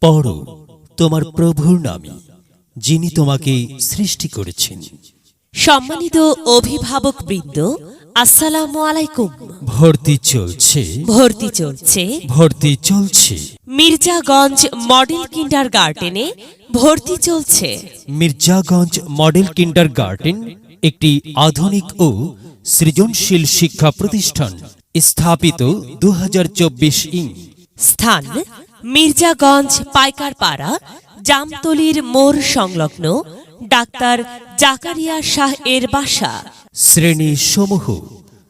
পড়ো তোমার প্রভুর নামে, যিনি তোমাকে সৃষ্টি করেছেন। সম্মানিত অভিভাবকবৃন্দ, আসসালামু আলাইকুম। ভর্তি চলছে, ভর্তি চলছে ভর্তি চলছে। মির্জাগঞ্জ মডেল কিন্ডারগার্টেনে ভর্তি চলছে। মির্জাগঞ্জ মডেল কিন্ডারগার্টেন একটি আধুনিক ও সৃজনশীল শিক্ষা প্রতিষ্ঠান, স্থাপিত 2024 ইং। স্থান মির্জাগঞ্জ পাইকারপাড়া, জামতলির মোড় সংলগ্ন ডাক্তার জাকারিয়া শাহ এর বাসা। শ্রেণী সমূহ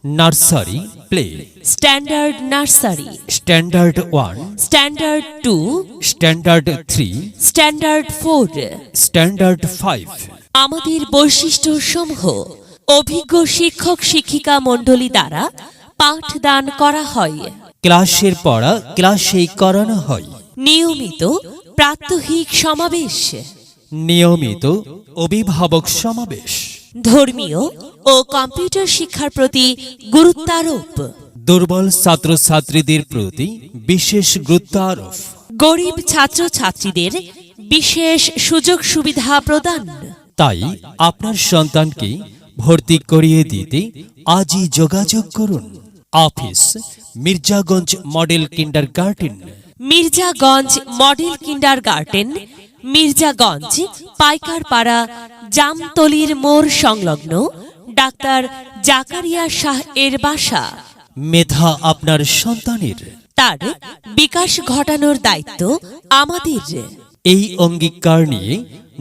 nursery, play, standard nursery, standard 1, standard 2, standard 3, standard 4। Standard 5। আমাদের বৈশিষ্ট্য সমূহ: অভিজ্ঞ শিক্ষক শিক্ষিকা মণ্ডলী দ্বারা পাঠদান করা হয়। ক্লাসের পড়া ক্লাসেই করানো হয়। নিয়মিত প্রাত্যহিক সমাবেশ, নিয়মিত অভিভাবক সমাবেশ, ধর্মীয় ও কম্পিউটার শিক্ষার প্রতি গুরুত্বারোপ, দুর্বল ছাত্রছাত্রীদের প্রতি বিশেষ গুরুত্ব আরোপ, গরিব ছাত্রছাত্রীদের বিশেষ সুযোগ সুবিধা প্রদান। তাই আপনার সন্তানকে ভর্তি করিয়ে দিতে আজই যোগাযোগ করুন। Office Mirzaganj model kindergarten, Mirzaganj model kindergarten, Mirzaganj Paikarpara, জামতলির মোড় সংলগ্ন ডাক্তার জাকারিয়া শাহ এর বাসা। মেধা আপনার সন্তানের, তার বিকাশ ঘটানোর দায়িত্ব আমাদের। এই অঙ্গীকার নিয়ে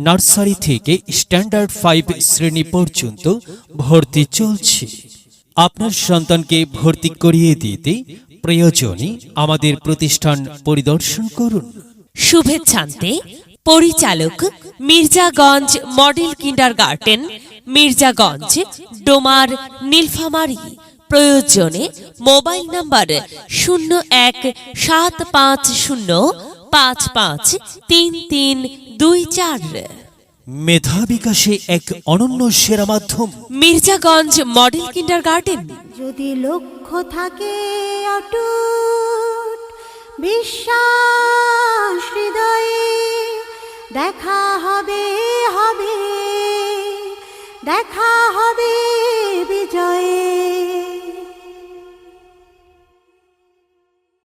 নার্সারি থেকে স্ট্যান্ডার্ড 5 শ্রেণী পর্যন্ত ভর্তি চলছে। আপনার সন্তানকে ভর্তি করিয়ে দিতে প্রয়োজনে আমাদের প্রতিষ্ঠান পরিদর্শন করুন। শুভেচ্ছান্তে পরিচালক, মির্জাগঞ্জ মডেল কিন্ডারগার্টেন, মির্জাগঞ্জ, ডোমার, নীলফামারী। প্রয়োজনে মোবাইল নাম্বার 017505533324। মেধা বিকাশে এক অনন্য সেরা মাধ্যম মির্জাগঞ্জ মডেল কিন্ডারগার্টেন। যদি লক্ষ্য থাকে অটুট বিশ্বাস হৃদয়ে, দেখা হবে হবে, দেখা হবে বিজয়ে।